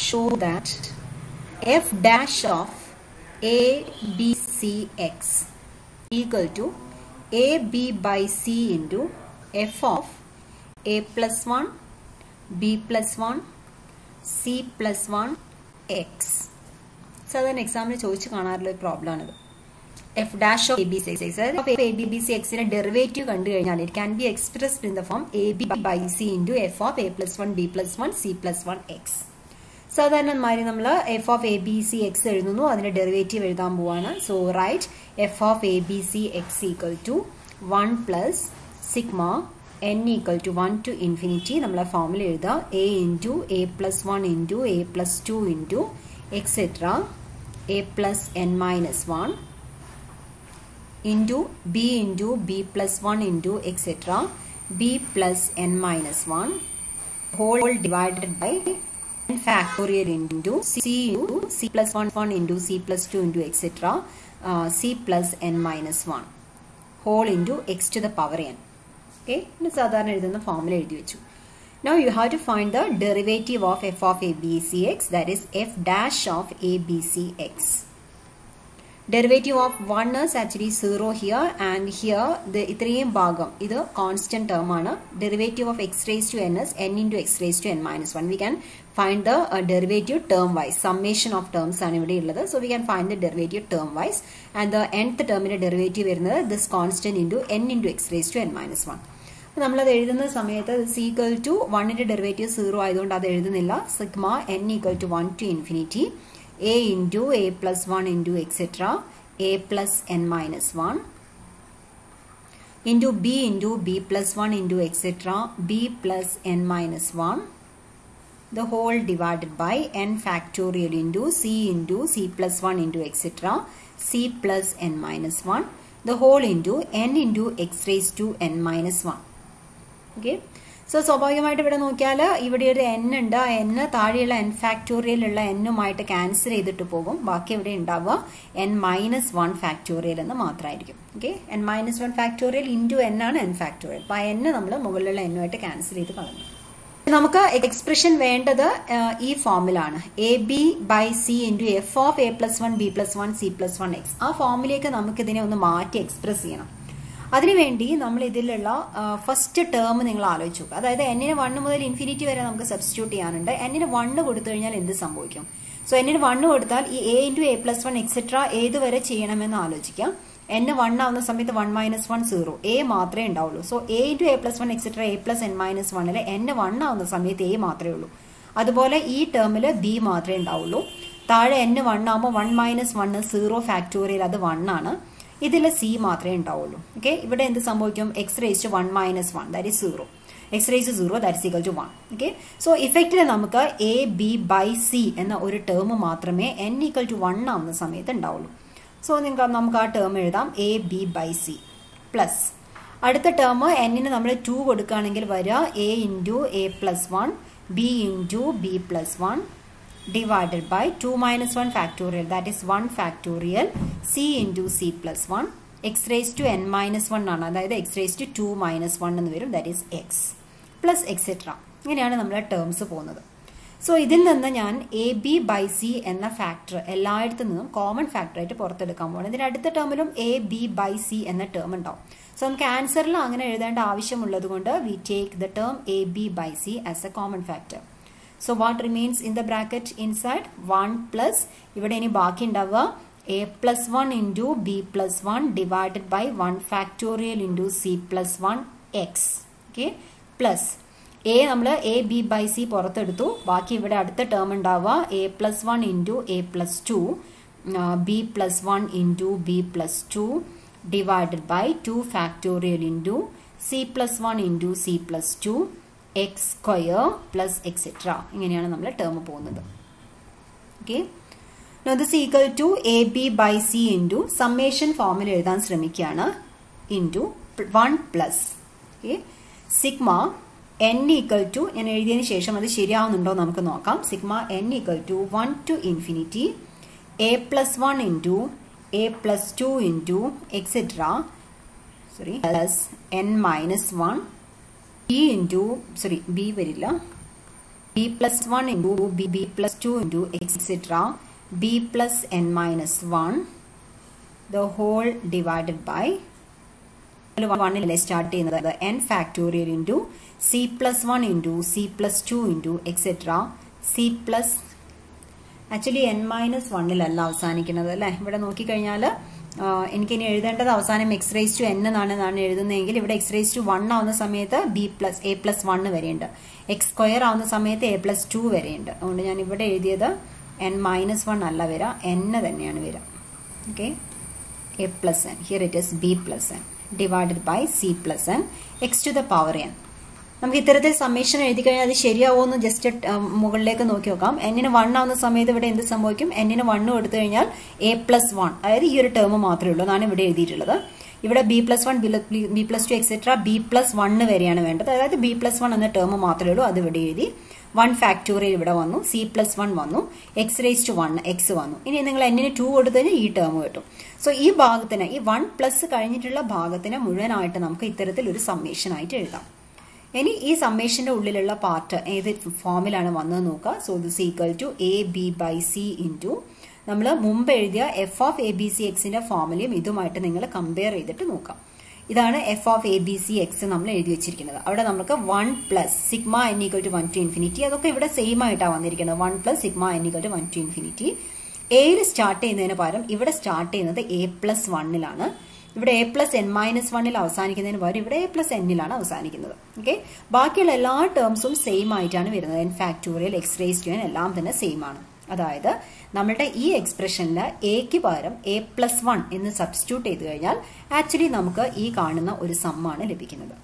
show that f dash of a b c x equal to a b by c into f of a plus 1 b plus 1 c plus 1 x. So that example ചോദിച്ചു കാണാറുള്ള ഒരു problem ആണ്. f dash of a b c x of a b b c x ന്റെ derivative കണ്ടു കഴിഞ്ഞാൽ it can be expressed in the form a b by c into f of a plus 1 b plus 1 c plus 1 x. സാധാരണമായി നമ്മൾ f of a b c x എഴുതുന്നു, അതിന്റെ derivative എഴുതാൻ പോവാണ്. So right f of a b c x equal to 1 plus sigma n equal to 1 to infinity. നമ്മൾ formula എഴുതാം, a into a plus 1 into a plus 2 into etc. a plus n minus 1 into b plus 1 into etc. b plus n minus 1 whole divided by n factorial into c plus 1 into c plus 2 into etc. c plus n minus 1 whole into x to the power n. Okay, this is the formula. Now you have to find the derivative of f of a b c x, that is f dash of a b c x. Derivative of 1 is actually 0 here, and here the itriyum bhagam idu constant term aanu. Derivative of x raised to n is n into x raised to n minus 1. We can find the derivative term wise. Summation of terms aanu ivide ullathu, so we can find the derivative term wise, and the nth term inde derivative varunathu this constant into n into x raised to n minus 1. നമ്മൾ അത് എഴുതുന്ന സമയത്ത് is equal to 1 ന്റെ derivative 0 ആയതുകൊണ്ട് അത് എഴുതുന്നില്ല. Sigma n equal to 1 to infinity a into a plus 1 into etc. a plus n minus 1 into b plus 1 into etc. b plus n minus 1 the whole divided by n factorial into c plus 1 into etc. c plus n minus 1 the whole into n into x raised to n minus 1. Okay, so സ്വാഭാവികമായിട്ട് ഇവിടെ നോക്കിയാൽ ഇവിടെ ഒരു n ഉണ്ട്, ആ n താഴെയുള്ള n factorial ഉള്ള n-ഉമായിട്ട് cancel ചെയ്തിട്ട് പോകും. ബാക്കി ഇവിടെ ഉണ്ടാവുക n മൈനസ് 1 ഫാക്ടോറിയൽ എന്ന് മാത്രമായിരിക്കും. Okay, n minus 1 factorial into n ആണ് n ഫാക്ടോറിയൽ. അപ്പോൾ ആ n നമ്മൾ മുകളിലുള്ള n-ഉമായിട്ട് ക്യാൻസൽ ചെയ്ത് കളഞ്ഞു. നമുക്ക് എക്സ്പ്രഷൻ വേണ്ടത് ഈ ഫോമിലാണ്, a b by c into f of a plus 1 b plus 1 c plus 1 x. ആ ഫോമിലേക്ക് നമുക്ക് ഇതിനെ ഒന്ന് മാറ്റി എക്സ്പ്രസ് ചെയ്യണം. അതിനുവേണ്ടി നമ്മൾ ഇതിലുള്ള ഫസ്റ്റ് ടേം നിങ്ങൾ ആലോചിച്ചു നോക്കുക. അതായത് എന്നിന് 1 മുതൽ ഇൻഫിനിറ്റി വരെ നമുക്ക് സബ്സ്റ്റിറ്റ്യൂട്ട് ചെയ്യാനുണ്ട്. എന്നിന് 1 കൊടുത്തു കഴിഞ്ഞാൽ എന്ത് സംഭവിക്കും? സോ എന്നിന് 1 കൊടുത്താൽ ഈ A into a plus 1 etcetera ഏതുവരെ ചെയ്യണമെന്ന് ആലോചിക്കാം. n 1 ആവുന്ന സമയത്ത് 1 മൈനസ് 1 0, എ മാത്രമേ ഉണ്ടാവുള്ളൂ. So a into a plus 1 etcetera a plus n minus 1-ൽ n 1 ആവുന്ന സമയത്ത് എ മാത്രമേ ഉള്ളൂ. അതുപോലെ ഈ ടേമിൽ ബി മാത്രമേ ഉണ്ടാവുള്ളൂ. താഴെ n 1 ആകുമ്പോൾ 1 മൈനസ് 1 0 ഫാക്ടോറിയൽ, അത് 1 ആണ്. ഇതിൽ സി മാത്രമേ ഉണ്ടാവുള്ളൂ. ഓക്കെ, ഇവിടെ എന്ത് സംഭവിക്കും? X raise to 1 minus 1 that is 0. X raise to 0 that is equal to 1. Okay, so ഇഫക്റ്റിൽ നമുക്ക് എ ബി ബൈ സി എന്ന ഒരു ടേം മാത്രമേ n ഈക്വൽ ടു 1 ആവുന്ന സമയത്ത് ഉണ്ടാവുള്ളൂ. സോ നമുക്ക് ആ ടേം എഴുതാം, a b by c plus അടുത്ത ടേം എന്നിന് നമ്മൾ 2 കൊടുക്കുകയാണെങ്കിൽ വരിക a into a plus 1 b into b plus 1 divided by 2 minus 1 factorial, that is 1 factorial c into c plus 1 x raised to n minus 1 ആണ്, അതായത് x raised to 2 minus 1 എന്ന് വരും, that is x plus etc. ഇങ്ങനെയാണ് നമ്മുടെ terms പോകുന്നത്. So ഇതിൽ നിന്ന് ഞാൻ എ ബി ബൈ സി എന്ന ഫാക്ടർ എല്ലായിടത്തു നിന്നും കോമൺ ഫാക്ടറായിട്ട് പുറത്തെടുക്കാൻ പോകണം. ഇതിന്റെ അടുത്ത ടേമിലും എ ബി ബൈ സി എന്ന ടേം ഉണ്ടാവും. സോ നമുക്ക് ആൻസറിൽ അങ്ങനെ എഴുതേണ്ട ആവശ്യമുള്ളത് കൊണ്ട് we take the term a b by c as a common factor. So what remains in the bracket inside? 1 plus ഇവിടെ ഇനി ബാക്കി ഉണ്ടാവുക a plus 1 into b plus 1 divided by 1 factorial into c plus 1 x. Okay, plus a നമ്മൾ a b by c പുറത്തെടുത്തു. ബാക്കി ഇവിടെ അടുത്ത term ഉണ്ടാവുക a plus 1 into a plus 2 b plus 1 into b plus 2 divided by 2 factorial into c plus 1 into c plus 2 x square plus etc. ഇങ്ങനെയാണ് നമ്മൾ term പോകുന്നത്. Okay, now this is equal to a b by c into summation ഫോമിൽ എഴുതാൻ ശ്രമിക്കുകയാണ് into 1 plus sigma n equal to, ഞാൻ എഴുതിയതിന് ശേഷം അത് ശരിയാവുന്നുണ്ടോ നമുക്ക് നോക്കാം. sigma n equal to 1 to infinity a plus 1 into a plus 2 into etc. plus n minus 1 b into b വരില്ല b plus 1 into b plus 2 into etc. b plus n minus 1 the whole divided by 1 start ചെയ്യുന്നത് n factorial into c plus 1 into c plus 2 into etc. c plus actually n minus 1 അല്ല അവസാനിക്കുന്നത് അല്ലേ. ഇവിടെ നോക്കിക്കഴിഞ്ഞാൽ എനിക്കിനി എഴുതേണ്ടത് അവസാനം x raised to n എന്നാണ് എഴുതുന്നതെങ്കിൽ ഇവിടെ x raised to 1 ആവുന്ന സമയത്ത് b plus a plus 1 വരെയുണ്ട്, x square ആവുന്ന സമയത്ത് a plus 2 വരെയുണ്ട്. അതുകൊണ്ട് ഞാൻ ഇവിടെ എഴുതിയത് n minus 1 അല്ല വരിക, n തന്നെയാണ് വരിക. Okay, a plus n, here it is b plus n divided by c plus n x to the power n. നമുക്ക് ഇത്തരത്തിൽ സമ്മേഷൻ എഴുതി കഴിഞ്ഞാൽ അത് ശരിയാവുമെന്ന് ജസ്റ്റ് മുകളിലേക്ക് നോക്കി നോക്കാം. എന്നിന് 1 ആവുന്ന സമയത്ത് ഇവിടെ എന്ത് സംഭവിക്കും? എന്നിന് 1 കൊടുത്തു കഴിഞ്ഞാൽ a plus 1, അതായത് ഈ ഒരു ടേം മാത്രമേ ഉള്ളൂ എന്നാണ് ഇവിടെ എഴുതിയിട്ടുള്ളത്. ഇവിടെ b plus 1, b plus 2 etcetera b plus 1 വരെയാണ് വേണ്ടത്. അതായത് b plus 1 എന്ന ടേം മാത്രമേ ഉള്ളൂ, അത് ഇവിടെ എഴുതി. 1 ഫാക്ടോറിയൽ ഇവിടെ വന്നു, c plus 1 വന്നു, x raised to 1 x വന്നു. ഇനി നിങ്ങൾ എന്നിന് 2 കൊടുത്തു കഴിഞ്ഞാൽ ഈ ടേം കിട്ടും. സോ ഈ ഭാഗത്തിന്, ഈ 1 പ്ലസ് കഴിഞ്ഞിട്ടുള്ള ഭാഗത്തിന് മുഴുവനായിട്ട് നമുക്ക് ഇത്തരത്തിൽ ഒരു സമ്മേഷൻ ആയിട്ട് എഴുതാം. ഇനി ഈ സമ്മേഷന്റെ ഉള്ളിലുള്ള പാർട്ട് ഏത് ഫോമിലാണ് വന്നത് നോക്കുക. So this equal to a b by c into നമ്മൾ മുമ്പ് എഴുതിയ f of a b c എക്സിന്റെ ഫോമിലും ഇതുമായിട്ട് നിങ്ങൾ കമ്പയർ ചെയ്തിട്ട് നോക്കാം. ഇതാണ് f of a b c x നമ്മൾ എഴുതി വെച്ചിരിക്കുന്നത്. അവിടെ നമുക്ക് 1 plus sigma n equal to 1 to infinity, അതൊക്കെ ഇവിടെ സെയിം ആയിട്ടാണ് വന്നിരിക്കുന്നത്. 1 plus sigma n equal to 1 to infinity. എയിൽ സ്റ്റാർട്ട് ചെയ്യുന്നതിന് പകരം ഇവിടെ സ്റ്റാർട്ട് ചെയ്യുന്നത് എ പ്ലസ് 1ലാണ്. ഇവിടെ എ പ്ലസ് എൻ മൈനസ് 1 അവസാനിക്കുന്നതിന് പകരം ഇവിടെ എ പ്ലസ് എന്നിലാണ് അവസാനിക്കുന്നത്. ഓക്കെ, ബാക്കിയുള്ള എല്ലാ ടേംസും സെയിം ആയിട്ടാണ് വരുന്നത്. N factorial, x raise to n എല്ലാം തന്നെ സെയിം ആണ്. അതായത് നമ്മളുടെ ഈ എക്സ്പ്രഷനിൽ എക്ക് പകരം എ പ്ലസ് 1 എന്ന് സബ്സ്റ്റിറ്റ്യൂട്ട് ചെയ്ത് കഴിഞ്ഞാൽ ആക്ച്വലി നമുക്ക് ഈ കാണുന്ന ഒരു സമ്മാണ് ലഭിക്കുന്നത്.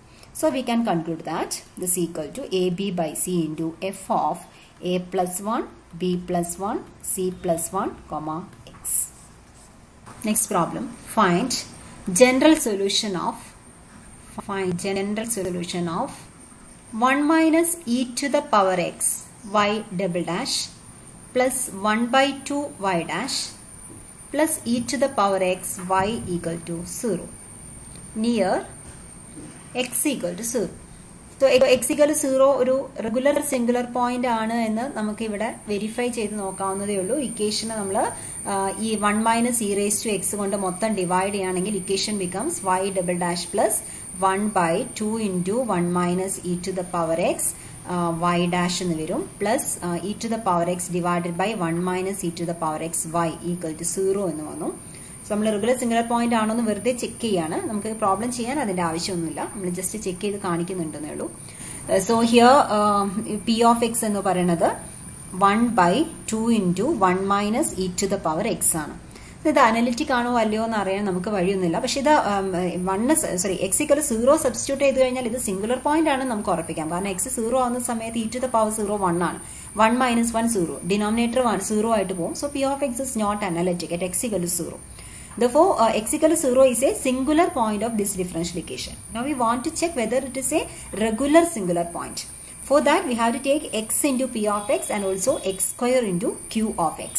So we can conclude that this equal to a b by c into f of a plus 1 b plus 1 c plus 1, x. Next problem, find general solution of 1 minus e to the power x y double dash plus 1 by 2 y dash plus e to the power x y equal to 0 near x equal to 0. So x equal to 0 ഒരു regular singular point ആണ് എന്ന് നമുക്ക് ഇവിടെ verify ചെയ്ത് നോക്കാവുന്നതേ ഉള്ളൂ. ഇക്വേഷന് നമ്മൾ ഈ 1 minus e raise to x കൊണ്ട് മൊത്തം ഡിവൈഡ് ചെയ്യുകയാണെങ്കിൽ equation becomes y double dash plus 1 by 2 into 1 minus e to the power x y dash എന്ന് വരും, plus e to the power x divided by 1 minus e to the power x y equal to 0 എന്ന് വന്നു. So നമ്മൾ regular singular point ആണോ എന്ന് വെറുതെ check ചെയ്യാണ്. നമുക്ക് പ്രോബ്ലം ചെയ്യാൻ അതിന്റെ ആവശ്യമൊന്നുമില്ല, നമ്മൾ ജസ്റ്റ് ചെക്ക് ചെയ്ത് കാണിക്കുന്നുണ്ടെന്നേ ഉള്ളൂ. So here P of X എന്ന് പറയുന്നത് 1 by 2 into 1 minus e to the power x ആണ്. ഇത് അനലിറ്റിക് ആണോ അല്ലയോ എന്ന് അറിയാൻ നമുക്ക് വഴിയൊന്നുമില്ല. പക്ഷെ ഇത് എക്സ് ഈക്വൽ 0 സബ്സ്റ്റിറ്റ്യൂട്ട് ചെയ്ത് കഴിഞ്ഞാൽ ഇത് സിംഗുലർ പോയിന്റ് ആണെന്ന് നമുക്ക് ഉറപ്പിക്കാം. കാരണം എക്സ് 0 ആവുന്ന സമയത്ത് ഇ ടു ദ പവർ 0 1 ആണ്. 1 minus 1 0, ഡിനോമിനേറ്റർ 0 ആയിട്ട് പോകും. So p of x is not analytic at x equal to 0. Therefore, x equal to 0 is a singular point of this differential equation. Now we want to check whether it is a regular singular point. For that, we have to take x into p of x and also x square into q of x.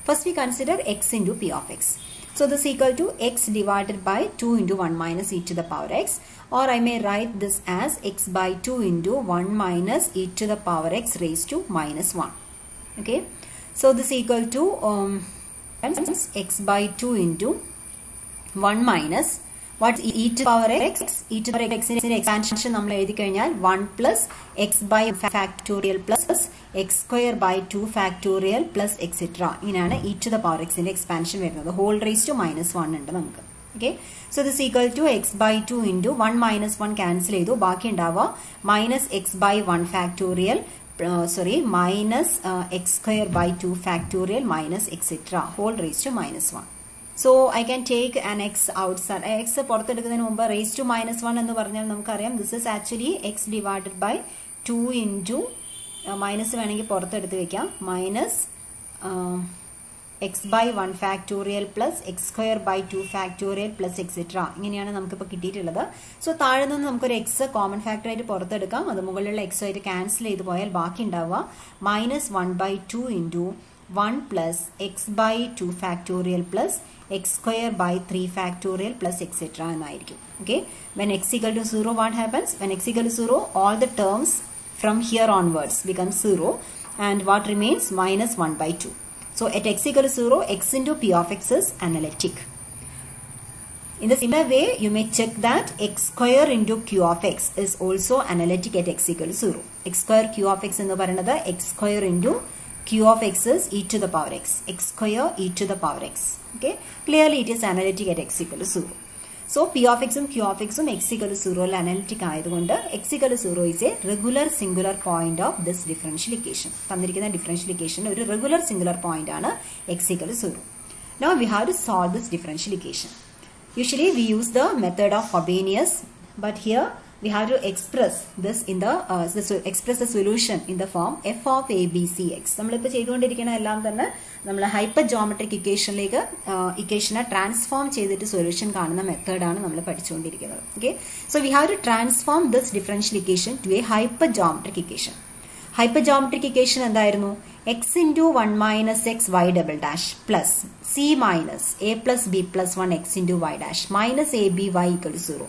First, we consider x into p of x. So this is equal to x divided by 2 into 1 minus e to the power x, or I may write this as x by 2 into 1 minus e to the power x raised to minus 1. Okay, so this is equal to x by 2 into 1 minus what e to the power x, e to the power x in expansion നമ്മൾ എഴുതി കഴിഞ്ഞാൽ 1 plus x by factorial plus x square by 2 factorial plus etc. ഇങ്ങനെയാണ് e to the power x ന്റെ expansion വരുന്നത്. Whole raise to minus 1 ഉണ്ട് നമുക്ക്. Okay, so this equal to x by 2 into 1 minus 1 cancel ചെയ്തു, ബാക്കി ഉണ്ടാവുക minus x by 1 factorial minus x square by 2 factorial minus etc. whole raised to minus 1. So I can take an x outside. X പുറത്തെടുക്കുന്നതിന് മുമ്പ് raised to minus 1 എന്ന് പറഞ്ഞാൽ നമുക്കറിയാം this is actually x divided by 2 into minus വേണമെങ്കിൽ പുറത്തെടുത്ത് വെക്കാം, minus x by 1 factorial plus x square by 2 factorial plus etc. ഇങ്ങനെയാണ് നമുക്കിപ്പോൾ കിട്ടിയിട്ടുള്ളത്. സോ താഴെ നിന്ന് നമുക്കൊരു എക്സ് കോമൺ ഫാക്ടർ ആയിട്ട് പുറത്തെടുക്കാം, അത് മുകളിലുള്ള എക്സ് ആയിട്ട് ക്യാൻസൽ ചെയ്ത് പോയാൽ ബാക്കി ഉണ്ടാവുക minus 1 by 2 into 1 plus x by 2 factorial plus x square by 3 factorial plus etc. എന്നായിരിക്കും. Okay, when x equal to 0 what happens? When x equal to 0 all the terms from here onwards becomes 0, and what remains? Minus 1 by 2. So at x equal to 0, x into p of x is analytic. In the similar way, you may check that x square into q of x is also analytic at x equal to 0. X square q of x ennu parayunnathu x square into q of x is e to the power x. X square e to the power x. Okay. Clearly it is analytic at x equal to 0. So p of x and q of x x equal to 0 analytic aayathukonde x equal to 0 is a regular singular point of this differential equation. Thanirikkunna differential equation oru regular singular point aanu x equal to 0. Now we have to solve this differential equation. Usually we use the method of Frobenius, but here we have to express this in the express the solution in the form f of a b c x. നമ്മളിപ്പോൾ ചെയ്തുകൊണ്ടിരിക്കുന്ന എല്ലാം തന്നെ നമ്മൾ hyper geometric ഇക്വേഷനിലേക്ക് ഇക്വേഷനെ transform ചെയ്തിട്ട് solution കാണുന്ന മെത്തേഡാണ് നമ്മൾ പഠിച്ചുകൊണ്ടിരിക്കുന്നത്. Okay, so we have to transform this differential equation to a hyper geometric equation. Hyper geometric equation എന്തായിരുന്നു? x into 1 minus x y double dash plus c minus a plus b plus 1 x into y dash minus a b y equal to 0.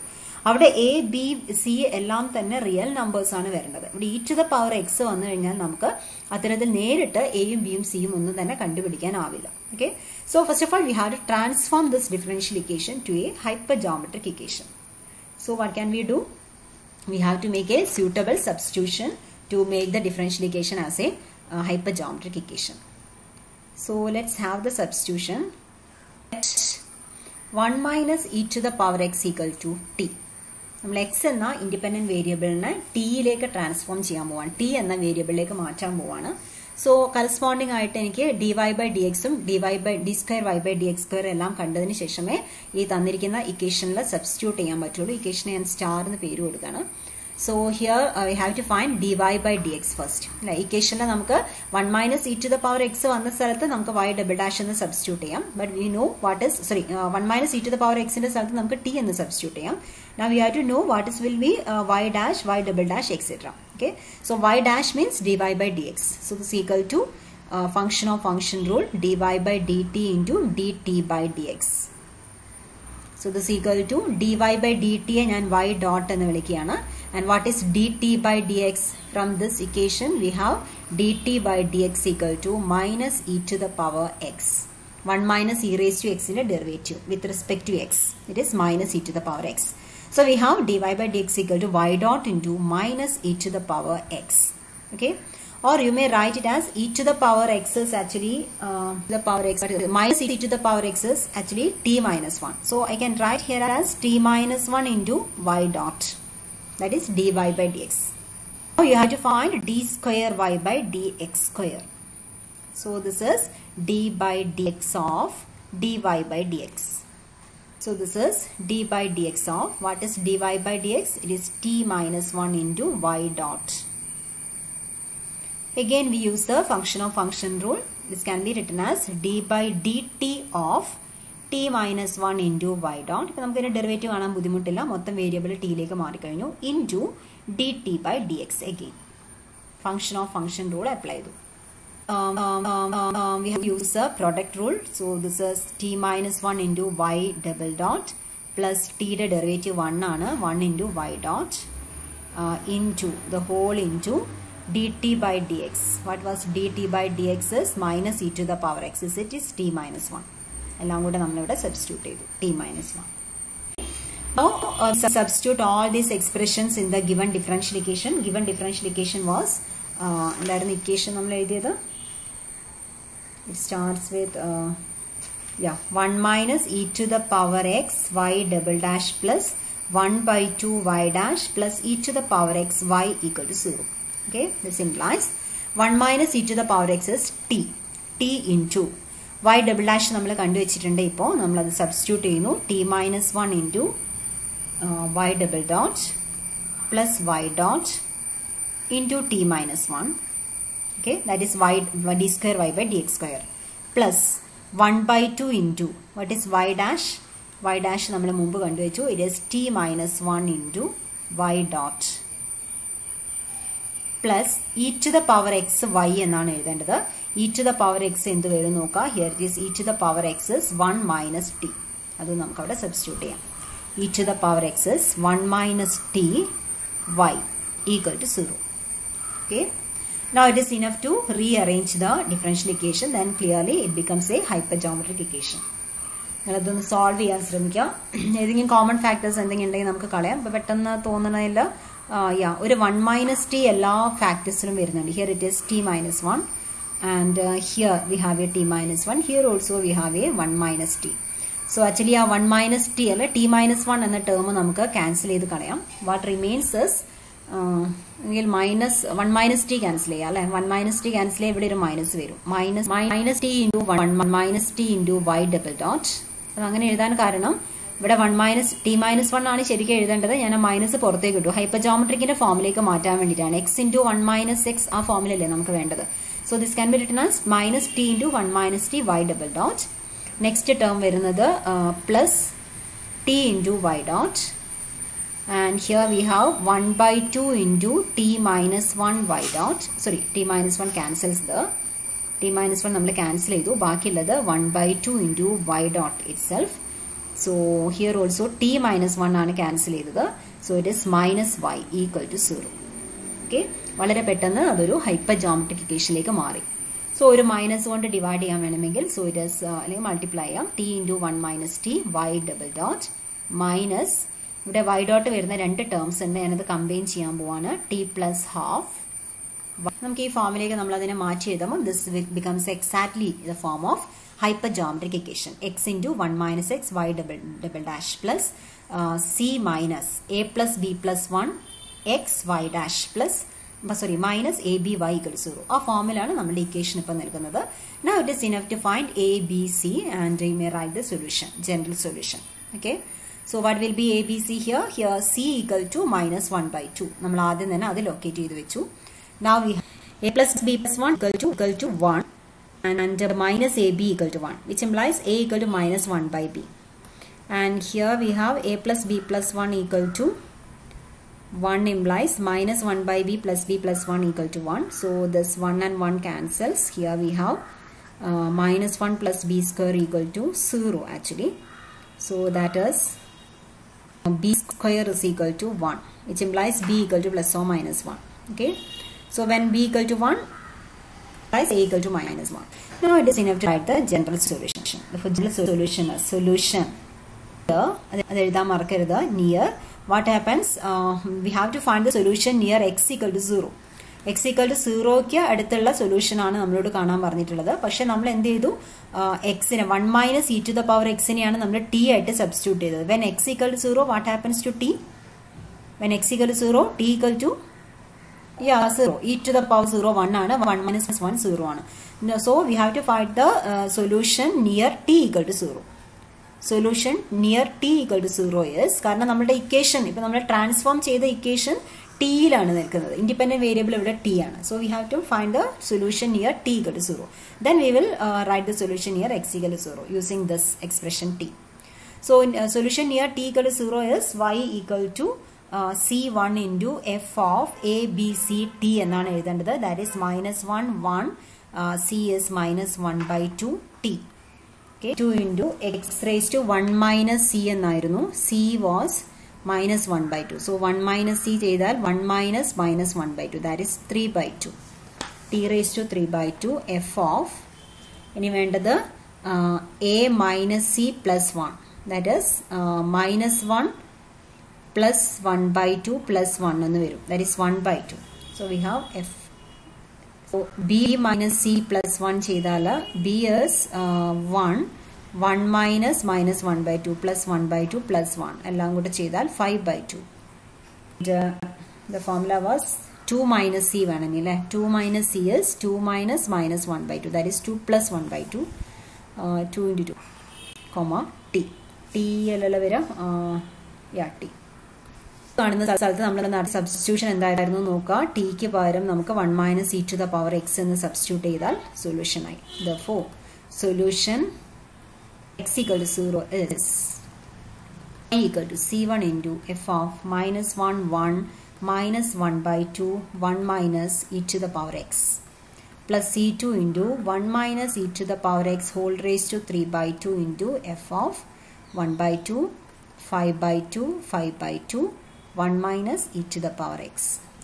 അവിടെ A b C എല്ലാം തന്നെ real numbers ആണ് വരുന്നത്. ഇവിടെ E two the power X വന്നു കഴിഞ്ഞാൽ നമുക്ക് അത്തരത്തിൽ നേരിട്ട് എയും ബിയും സിയും ഒന്നും തന്നെ കണ്ടുപിടിക്കാനാവില്ല. Okay, so first of all we have to transform this differential equation to a hyper geometric equation. So what can we do? We have to make a suitable substitution to make the differential equation as a hypergeometric equation. So let's have the substitution. 1 minus e to the power x equal to t. നമ്മൾ x എന്ന independent വേരിയബിളിനെ ടിയിലേക്ക് transform ചെയ്യാൻ പോവാണ്, T എന്ന വേരിയബിളിലേക്ക് മാറ്റാൻ പോവാണ്. So corresponding ആയിട്ട് എനിക്ക് dy by dxും d square y by dx square എല്ലാം കണ്ടതിന് ശേഷമേ ഈ തന്നിരിക്കുന്ന ഇക്വേഷനിൽ സബ്സ്റ്റിറ്റ്യൂട്ട് ചെയ്യാൻ പറ്റുള്ളൂ. ഇക്വേഷനെ ഞാൻ സ്റ്റാർ എന്ന് പേര് കൊടുക്കുകയാണ്. So here we have to find dy by dx first. Equation നമുക്ക് 1 minus e to the power x വന്ന സ്ഥലത്ത് നമുക്ക് y double dash എന്ന് സബ്സ്റ്റിറ്റ്യൂട്ട് ചെയ്യാം. But we know what is 1 minus e to the power x ന്റെ സ്ഥലത്ത് നമുക്ക് t എന്ന് സബ്സ്റ്റിറ്റ്യൂട്ട് ചെയ്യാം. Now we have to know what is will be y dash, y double dash, etc. Okay, so y dash means dy by dx. So this is equal to function of function rule dy by dt into dt by dx. So this is equal to dy by dt and y dot എന്ന് വിളിക്കുകയാണ്. And what is dt by dx? From this equation we have dt by dx equal to minus e to the power x. 1 minus e raised to x in a derivative with respect to x. It is minus e to the power x. So we have dy by dx equal to y dot into minus e to the power x. Okay, or you may write it as e to the power x is actually the power x, minus e to the power x is actually t minus 1. So I can write here as t minus 1 into y dot. That is dy by dx. Now you have to find d square y by dx square. So this is d by dx of dy by dx. So this is d by dx of, what is dy by dx? It is t minus 1 into y dot. Again we use the function of function rule. This can be written as d by dt of t minus 1 into y dot. ഇപ്പോൾ നമുക്ക് ഇതിന്റെ derivative കാണാൻ ബുദ്ധിമുട്ടില്ല, മൊത്തം variable ടിയിലേക്ക് മാറിക്കഴിഞ്ഞു. Into dt by dx. again function of function rule apply ചെയ്തു. We have used the product rule. So this is t minus 1 into y double dot plus t യുടെ derivative 1 ആണ്, 1 into y dot into the whole into dt by dx. What was dt by dx is minus e to the power x. It is t minus 1. എല്ലാം കൂടെ നമ്മളിവിടെ substitute ചെയ്തു, t minus 1. Now substitute all these expressions in the given differential equation. Given differential equation was എന്തായിരുന്നു equation നമ്മൾ എഴുതിയത്? It starts with 1 minus e to the power x y double dash plus 1 by 2 y dash plus e to the power x y equal to 0. Okay, this implies 1 minus e to the power x is t into y double dash നമ്മൾ കണ്ടുവച്ചിട്ടുണ്ട്. ഇപ്പോൾ നമ്മളത് substitute ചെയ്യുന്നു. t minus 1 into y double dot plus y dot into t minus 1. Okay, that is y d square y by dx square plus 1 by 2 into what is y dash? Y dash നമ്മൾ മുമ്പ് കണ്ടുവച്ചു. It is t minus 1 into y dot plus e to the power x y എന്നാണ് എഴുതേണ്ടത്. e to the power x എന്ത് വരും നോക്കാം. Here it is e to the power x is 1 minus t. അത് നമുക്ക് അവിടെ സബ്സ്റ്റിറ്റ്യൂട്ട് ചെയ്യാം. e to the power x is 1 minus t y equal to 0. Okay. Now it is enough to rearrange the differential equation. Then clearly it becomes a hypergeometric equation. അതൊന്ന് solve ചെയ്യാൻ ശ്രമിക്കാം. ഏതെങ്കിലും common factors എന്തെങ്കിലും ഉണ്ടെങ്കിൽ നമുക്ക് കളയാം. അപ്പോൾ പെട്ടെന്ന് തോന്നണില്ല. ഒരു 1 minus t എല്ലാ ഫാക്ടേഴ്സിലും വരുന്നുണ്ട്. Here it is t minus 1 and here we have a t minus 1. Here also we have a 1 minus t. So actually ആ 1 minus t അല്ല t minus 1 എന്ന ടേം നമുക്ക് ക്യാൻസൽ ചെയ്ത് കളയാം. What remains is -1 minus t cancel ചെയ്യാം അല്ലെ. 1 minus t cancel ചെയ്യാൻ ഇവിടെ ഒരു മൈനസ് വരും. minus t into 1 minus t into y double dot. അത് അങ്ങനെ എഴുതാൻ കാരണം ഇവിടെ 1 minus t minus 1 ആണ് ശരിക്കും എഴുതേണ്ടത്. ഞാൻ ആ മൈനസ് പുറത്തേക്ക് ഇട്ടു. ഹൈപ്പർജോമെട്രിക്കിന്റെ ഫോമിലേക്ക് മാറ്റാൻ വേണ്ടിയിട്ടാണ്. x into 1 minus x ആ ഫോമിലല്ലേ നമുക്ക് വേണ്ടത്. So this can be written as minus t into 1 minus t y double dot. Next term വരുന്നത് plus t into y dot. And here we have 1 by 2 into t minus 1 y dot. Sorry, t minus 1 cancels the t minus 1 നമ്മൾ cancel ചെയ്തു. ബാക്കിയുള്ളത് 1 by 2 into y dot itself. So here also t minus 1 ആണ് cancel ചെയ്തത്. So it is minus y equal to 0. Okay. വളരെ പെട്ടെന്ന് അതൊരു ഹൈപ്പർജോമെട്രിക് ഇക്വേഷനിലേക്ക് മാറി. So ഒരു മൈനസ് കൊണ്ട് ഡിവൈഡ് ചെയ്യാൻ വേണമെങ്കിൽ സോ ഇറ്റ് ഈസ് അല്ലെങ്കിൽ മൾട്ടിപ്ലൈ ചെയ്യാം. t into 1 minus t y double dot minus ഇവിടെ y dot വരുന്ന രണ്ട് ടേംസ് ഉണ്ട്. ഞാനത് കമ്പൈൻ ചെയ്യാൻ പോവാണ്. t plus half. നമുക്ക് ഈ ഫോമിലേക്ക് നമ്മൾ അതിനെ മാറ്റി എഴുതുമ്പോൾ this becomes exactly the form of hypergeometric equation. x into 1 minus x y double dash plus c minus a plus b plus 1 x y dash plus minus a b y equal to 0. ആ ഫോമിലാണ് നമ്മുടെ equation ഇപ്പോൾ നൽകുന്നത്. Now it is enough to find a b c and we may write the solution, general solution. Okay. So what will be a b c here? Here c equal to minus 1 by 2. നമ്മൾ ആദ്യം തന്നെ അത് locate ചെയ്ത് വെച്ചു. Now we have a plus b plus 1 equal to 1 and minus a b equal to 1, which implies a equal to minus 1 by b. And here we have a plus b plus 1 equal to 1 implies minus 1 by b plus b plus 1 equal to 1. So this 1 and 1 cancels. Here we have minus 1 plus b square equal to 0 actually. So that is b square is equal to 1, which implies b equal to plus or minus 1. Okay. So when b equal to 1, implies a equal to minus 1. Now it is enough to write the general solution. The general solution is solution. Near. What happens? We have to find the solution near x equal to 0. X equal to 0 ക്ക് അടുത്തുള്ള solution ആണ് നമ്മളോട് കാണാൻ പറഞ്ഞിട്ടുള്ളത്. പക്ഷെ നമ്മൾ എന്ത് ചെയ്തു? എക്സിനെ 1 minus e to the power x നെയാണ് നമ്മൾ t ആയിട്ട് സബ്സ്റ്റിറ്റ്യൂട്ട് ചെയ്തത്. When x equal to 0, what happens to t? When x equal to 0, t equal to 0. e to the power 0 1 ആണ്. 1 minus 1 0 ആണ്. So we have to find the solution near t equal to 0. Solution near t equal to 0 is കാരണം നമ്മുടെ equation ഇപ്പൊ നമ്മൾ transform ചെയ്ത equation ടിയിലാണ് നിൽക്കുന്നത്. Independent variable ഇവിടെ t ആണ്. So we have to find the solution near t equal to 0. Then we will write the solution near x equal to 0 using this expression t. So solution near t equal to 0 is y equal to c1 into f of a b c t എന്നാണ് എഴുതേണ്ടത്. That is minus 1 1 c is minus 1 by 2 t. Okay. 2 into x raised to 1 minus c എന്നായിരുന്നു. c was minus 1 by 2. So 1 minus c ചെയ്താൽ 1 minus minus 1 by 2. That is 3 by 2. t raised to 3 by 2 f of ഇനി വേണ്ടത് a minus c plus 1. That is minus 1 plus 1 by 2 plus 1 എന്ന് വരും. That is 1 by 2. So we have f. So b minus c plus 1 ചെയ്താൽ b is 1 minus minus 1 by 2 plus 1 by 2 plus 1 എല്ലാം കൂടെ ചെയ്താൽ 5 by 2. The formula was 2 minus c വേണമെങ്കിൽ അല്ലേ. 2 minus c is 2 minus minus 1 by 2. That is 2 plus 1 by 2. 2 into 2 comma t. t അല്ലല്ലോ വരാം. t. കാണുന്ന സ്ഥലത്ത് നമ്മൾ സബ്സ്റ്റിറ്റ്യൂഷൻ എന്തായിരുന്നു നോക്കുക. ടിക്ക് പകരം നമുക്ക് 1 minus e to the power x എന്ന് സബ്സ്റ്റിറ്റ്യൂട്ട് ചെയ്താൽ സൊല്യൂഷൻ ആയി. Therefore solution x equal to 0 is y equal to c1 into f of minus 1 1 minus 1 by 2 1 minus e to the power x plus c2 into 1 minus e to the power x whole raised to 3 by 2 into f of 1 by 2 5 by 2 5 by 2 1 minus e to the power x.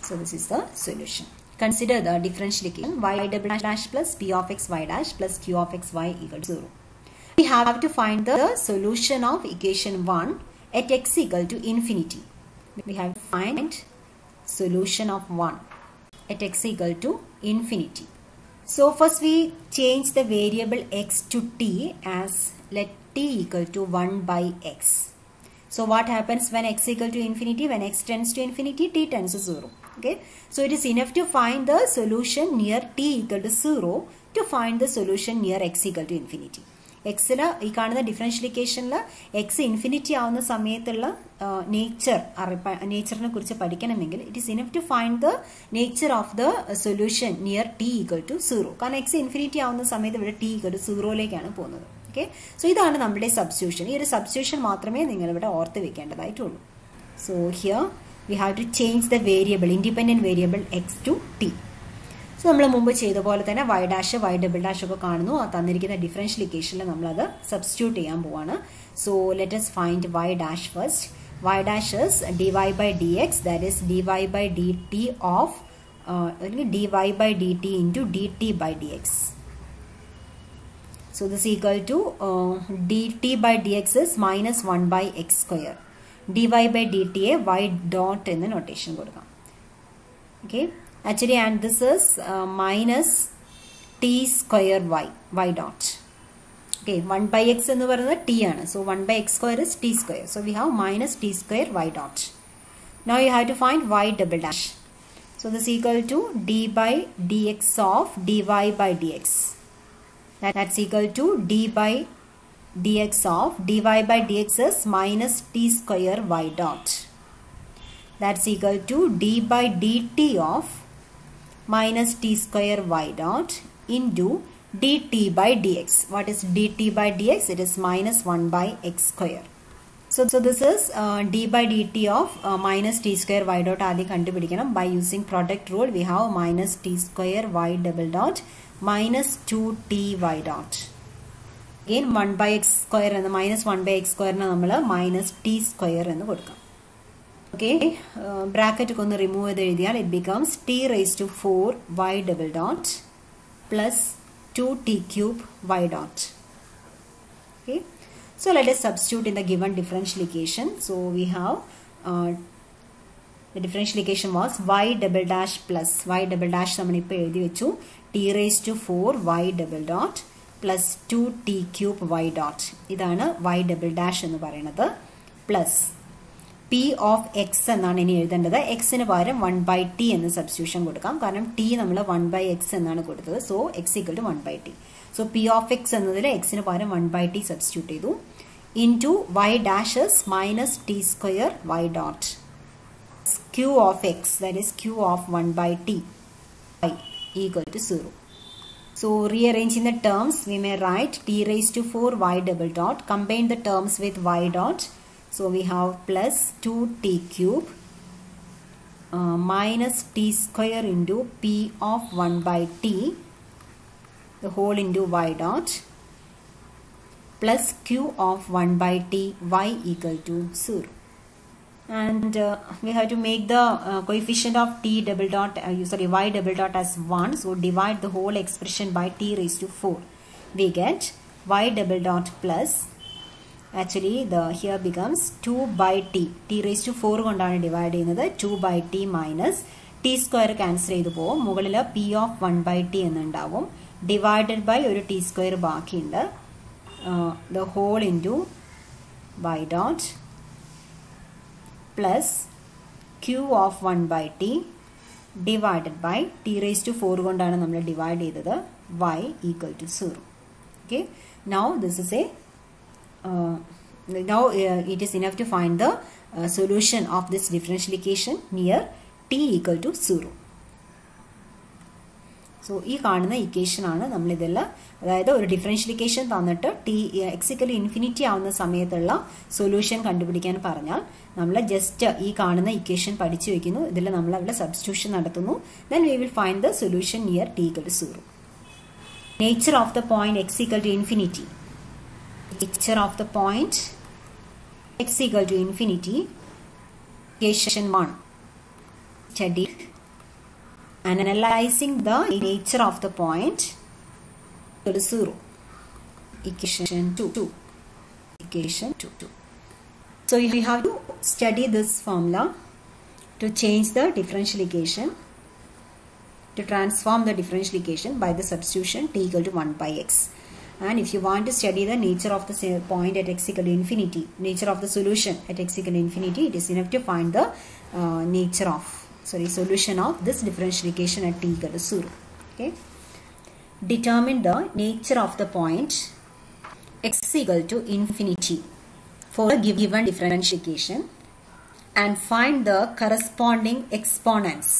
So this is the solution. consider the differential equation y double dash plus p of x y dash plus q of x y equal to 0. We have to find the solution of equation 1 at x equal to infinity. We have to find solution of 1 at x equal to infinity. So first we change the variable x to t as let t equal to 1 by x. So what happens when x equal to infinity? When x tends to infinity, t tends to 0. Okay. So it is enough to find the solution near t equal to 0 to find the solution near x equal to infinity. X in the differential equation x infinity avunna samayathilla nature it is enough to find the nature of the solution near t equal to 0. Because x infinity avunna samayathilla t equal to 0 lekana പോകുന്നത്. Okay, so this is our substitution. This substitution മാത്രമേ നിങ്ങൾ ഇവിടെ ഓർത്ത് വെക്കേണ്ടതായിട്ടുള്ളൂ. So here we have to change the variable, independent variable x to t. So നമ്മൾ മുമ്പ് ചെയ്ത പോലെ തന്നെ y dash y double dash ഒക്കെ കാണുന്നു. ആ തന്നിരിക്കുന്ന ഡിഫറൻഷ്യൽ ഇക്വേഷനിൽ നമ്മൾ അത് സബ്സ്റ്റിറ്റ്യൂട്ട് ചെയ്യാൻ പോവാണ്. So let us find y dash first. Y dash is dy by dx, that is dy by dt of dy by dt into dt by dx. So this is equal to dt by dx is minus 1 by x square. dy by dt y dot in the notation. Okay. Actually, and this is minus t square y dot. Okay. 1 by x is t. So 1 by x square is t square. So we have minus t square y dot. Now you have to find y double dash. So this is equal to d by dx of dy by dx. That's equal to d by dx of dy by dx is minus t square y dot. That's equal to d by dt of minus t square y dot into dt by dx. What is dt by dx? It is minus 1 by x square. So this is d by dt of minus t square y dot by using product rule. We have minus t square y double dot minus 2t y dot. Again 1 by x square and the minus 1 by x square minus t square and the okay, bracket remove it becomes t raised to 4 y double dot plus 2t cube y dot. Okay, so let us substitute in the given differential equation. So we have the differential equation was y double dash plus y double dash t raised to 4 y double dot plus 2t cube y dot. Idana y double dash ennu parayanathu plus p of x എന്നാണ് ഇനി എഴുതേണ്ടത്. x ന് പകരം 1 by t എന്ന് substitution കൊടുക്കാം. കാരണം t നമ്മൾ 1 by x എന്നാണ് കൊടുത്തത്. So x equal to 1 by t. So p of x എന്നതിൽ x ന് പകരം 1 by t സബ്സ്റ്റിറ്റ്യൂട്ട് ചെയ്തു. into y dash is minus t square y dot. q of x, that is q of 1 by t y equal to 0. So rearranging the terms, we may write t raised to 4 y double dot, combine the terms with y dot. So we have plus 2t cube minus t square into p of 1 by t, the whole into y dot, plus q of 1 by t y equal to 0. And we have to make the coefficient of t double dot y double dot as 1. So divide the whole expression by t raised to 4. We get y double dot plus, actually the here becomes 2 by t. t raised to 4 kondana divide cheynathu. 2 by t minus t square cancel cheyidu povum. mugalil p of 1 by t ennu undavum. divided by oru t square baaki undu. The whole into y dot plus q of 1 by t divided by t raised to 4 kondana nammal divide cheythathu y equal to 0. Okay, now this is a it is enough to find the solution of this differential equation near t equal to 0. So this equation ആണ് നമ്മൾ ഇതെല്ലാം അതായത് ഒരു differential equation തന്നിട്ട് t x equal to infinity ആവുന്ന സമയത്തുള്ള solution കണ്ടുപിടിക്കാൻ പറഞ്ഞാൽ നമ്മൾ ജസ്റ്റ് ഈ കാണുന്ന ഇക്വേഷൻ പഠിച്ചു വെക്കുന്നു. ഇതിൽ നമ്മൾ അവിടെ സബ്സ്റ്റിറ്റ്യൂഷൻ നടത്തുന്നു. then we will find the solution near t equal to 0. nature of the point x equal to infinity. Nature of the point x equal to infinity. Equation 1 study and analyzing the nature of the point equal to 0. Equation 2. Equation 2. So you have to study this formula to change the differential equation, to transform the differential equation by the substitution t equal to 1 by x. And if you want to study the nature of the point at x equal to infinity, nature of the solution at x equal to infinity, it is enough to find the solution of this differential equation at t equal to 0. Okay. Determine the nature of the point x equal to infinity for a given differential equation and find the corresponding exponents.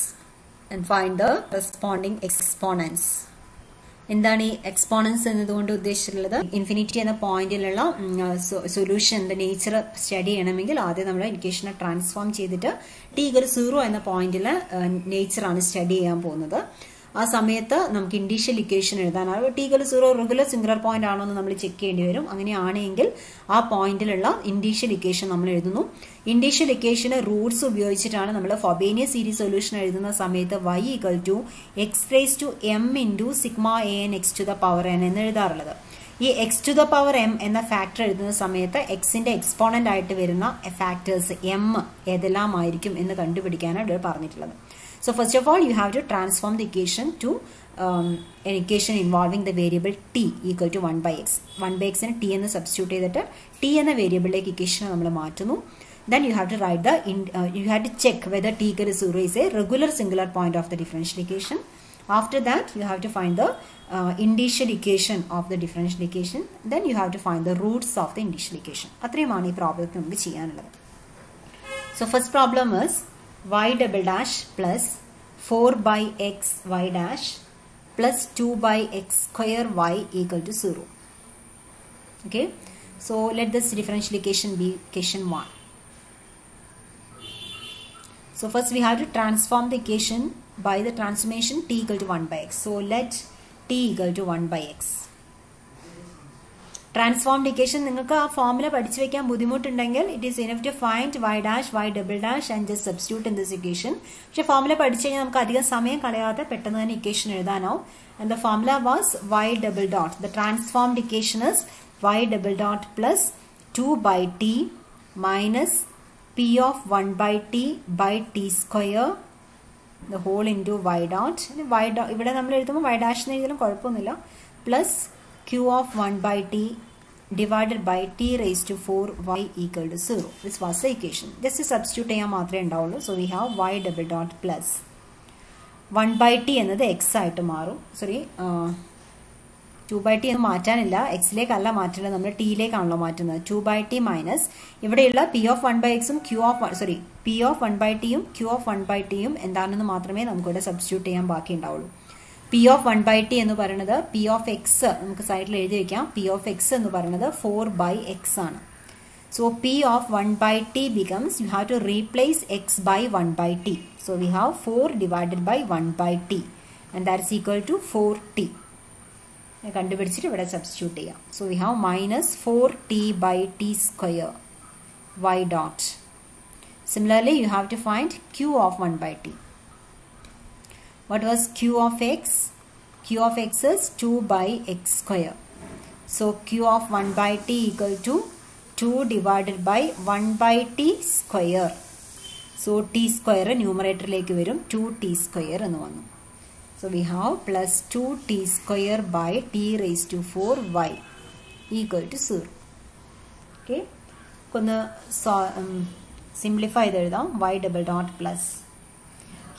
എന്താണ് ഈ exponents എന്നതുകൊണ്ട് ഉദ്ദേശിച്ചിട്ടുള്ളത്? Infinity എന്ന പോയിന്റിലുള്ള സൊല്യൂഷന്റെ nature study ചെയ്യണമെങ്കിൽ ആദ്യം നമ്മൾ ഇക്വേഷനെ transform ചെയ്തിട്ട് t = 0 എന്ന പോയിന്റിലെ നേച്ചറാണ് സ്റ്റഡി ചെയ്യാൻ പോകുന്നത്. ആ സമയത്ത് നമുക്ക് ഇൻഡീഷ്യൽ ഇക്വേഷൻ എഴുതാനാണ്. t = 0 റെഗുലർ സിംഗുലർ പോയിന്റ് ആണോ എന്ന് നമ്മൾ ചെക്ക് ചെയ്യേണ്ടി വരും. അങ്ങനെയാണെങ്കിൽ ആ പോയിന്റിലുള്ള ഇൻഡീഷ്യൽ ഇക്വേഷൻ നമ്മൾ എഴുതുന്നു. ഇൻഡീഷ്യൽ ഇക്വേഷന് റൂട്ട്സ് ഉപയോഗിച്ചിട്ടാണ് നമ്മൾ ഫൊബേനിയസ് സീരീസ് സൊല്യൂഷൻ എഴുതുന്ന സമയത്ത് y = x⁻m × σ(an x⁻n) എന്ന് എഴുതാറുള്ളത്. ഈ x⁻m എന്ന ഫാക്ടർ എഴുതുന്ന സമയത്ത് എക്സിന്റെ എക്സ്പോണന്റ് ആയിട്ട് വരുന്ന ഫാക്ടേഴ്സ് m ഏതെല്ലാമായിരിക്കും എന്ന് കണ്ടുപിടിക്കാനാണ് ഇവിടെ പറഞ്ഞിട്ടുള്ളത്. So first of all, you have to transform the equation to an equation involving the variable t equal to 1 by x. 1 by x in t എന്ന് substitute ചെയ്തിട്ട് t എന്ന വേരിയബിളിലേക്ക് ഇക്വേഷൻ നമ്മൾ മാറ്റുന്നു. Then you have to write you have to check whether t equal to 0 is a regular singular point of the differential equation. After that, you have to find the initial equation of the differential equation. Then you have to find the roots of the initial equation. അത്രയുമാണ് ഈ പ്രോബ്ലത്തിൽ നമുക്ക് ചെയ്യാനുള്ളത്. So first problem is y double dash plus 4 by x y dash plus 2 by x square y equal to 0. Okay, so let this differential equation be equation 1. So first we have to transform the equation by the transformation t equal to 1 by x. So let t equal to 1 by x. Transformed equation നിങ്ങൾക്ക് ആ formula പഠിച്ചു വെക്കാൻ ബുദ്ധിമുട്ടുണ്ടെങ്കിൽ it is enough to find y dash y double dash and just substitute in this equation. പക്ഷെ formula പഠിച്ചു കഴിഞ്ഞാൽ നമുക്ക് അധികം സമയം കളയാതെ പെട്ടെന്ന് തന്നെ equation എഴുതാനാവും. And the formula was y double dot. The transformed equation is y double dot plus 2 by t minus p of 1 by t by t square the whole into y dot. ഇവിടെ നമ്മൾ എഴുതുമ്പോൾ y dash എന്ന് എഴുതിയാലും കുഴപ്പമൊന്നുമില്ല. Plus q of 1 by t divided by t raised to 4 y equal to 0. This was the equation. Just substitute ചെയ്യാൻ മാത്രമേ ഉണ്ടാവുള്ളൂ. So we have y double dot plus 1 by t എന്നത് x ആയിട്ട് മാറും. 2 by t എന്ന് മാറ്റാനില്ല, എക്സിലേക്കല്ല മാറ്റുന്നത്, നമ്മൾ ടിയിലേക്കാണല്ലോ മാറ്റുന്നത്. 2 by t മൈനസ് ഇവിടെയുള്ള p of 1 by x ഉം p of 1 by t യും q of 1 by t യും എന്താണെന്ന് മാത്രമേ നമുക്കിവിടെ സബ്സ്റ്റിറ്റ്യൂട്ട് ചെയ്യാൻ ബാക്കി ഉണ്ടാവുള്ളൂ. p of 1 by t എന്ന് പറയുന്നത് p of x നമുക്ക് സൈഡിൽ എഴുതി വെക്കാം. p of x എന്ന് പറയുന്നത് 4 by x ആണ്. So p of 1 by t becomes, you have to replace x by 1 by t. So we have 4 divided by 1 by t and that is equal to 4t. കണ്ടുപിടിച്ചിട്ട് ഇവിടെ substitute ചെയ്യാം. So we have minus 4t by t square y dot. Similarly, you have to find q of 1 by t. What was q of x? Q of x is 2 by x square. So q of 1 by t equal to 2 divided by 1 by t square. So t square numerator like varum 2t square ennu vannu. So we have plus 2t square by t raised to 4y equal to 0. Okay. Konnu simplify edhudam. Y double dot plus.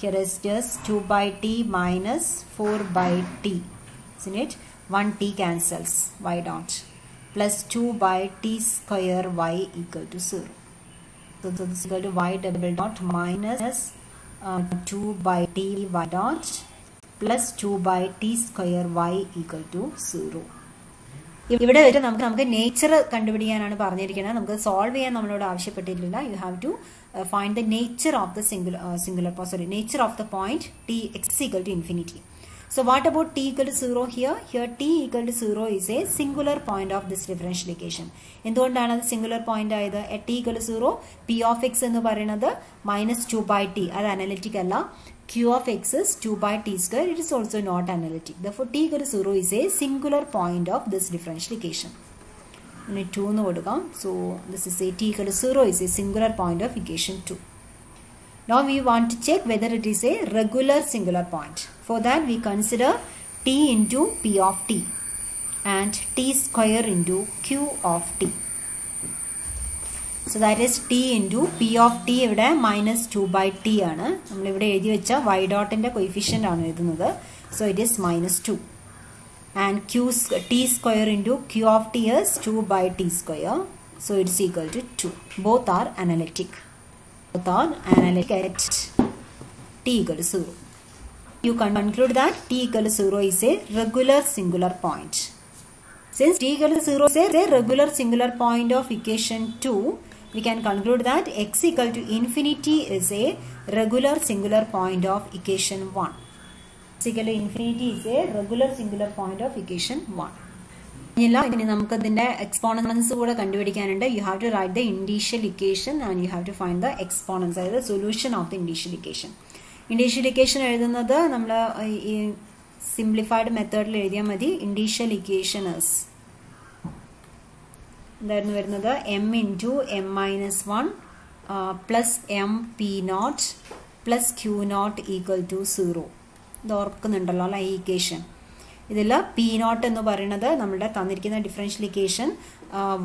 Here is just 2 by t minus 4 by t. Isn't it? 1t cancels. Y dot. Plus 2 by t square y equal to 0. So this is equal to y double dot minus 2 by t y dot plus 2 by t square y equal to 0. ഇവിടെ വെച്ച് നമുക്ക് nature കണ്ടുപിടിക്കാനാണ് പറഞ്ഞിരിക്കുന്നത്. നമുക്ക് solve ചെയ്യാൻ നമ്മളോട് ആവശ്യപ്പെട്ടിട്ടില്ല. You have to find the nature of the nature of the point t x equal to infinity. So what about t equal to 0 here? Here t equal to 0 is a singular point of this differential equation. എന്തുകൊണ്ടാണ് അത് singular point ആയത്? at t equal to 0 p of x എന്ന് പറയുന്നത് minus 2 by t, അത് analytic അല്ല. p q of x is 2 by t square. It is also not analytic. Therefore, t equal to 0 is a singular point of this differential equation. We need 2 nu kodukam. So, this is a t equal to 0 is a singular point of equation 2. Now, we want to check whether it is a regular singular point. For that, we consider t into p of t and t square into q of t. So that is t into p of t ഇവിടെ minus 2 by t ആണ്. നമ്മൾ ഇവിടെ എഴുതി വെച്ച y dot ന്റെ coefficient ആണ് എഴുതുന്നത്. So it is minus 2. And t square into q of t is 2 by t square. So it is equal to 2. Both are analytic. Both are analytic at t equal to 0. You can conclude that t equal to 0 is a regular singular point. Since t equal to 0 is a regular singular point of equation 2, we can conclude that x equal to infinity is a regular singular point of equation 1. X equal to infinity is a regular singular point of equation 1. ഇനി നമുക്ക് ഇതിന്റെ exponents കൂടെ കണ്ടുപിടിക്കാനുണ്ട്. You have to write the initial equation and you have to find the exponents, അതായത് solution of the initial equation. Initial equation എഴുതുന്നത് നമ്മൾ ഈ simplified മെത്തേഡിൽ എഴുതിയാൽ മതി. ഇനീഷ്യൽ ഇക്വേഷൻ is എന്തായിരുന്നു വരുന്നത്? m into m minus 1 plus m p naught plus q naught equal to 0. ഇത് ഓർക്കുന്നുണ്ടല്ലോ അല്ല ഈ ഇക്വേഷൻ. ഇതിൽ p naught എന്ന് പറയുന്നത് നമ്മുടെ തന്നിരിക്കുന്ന differential equation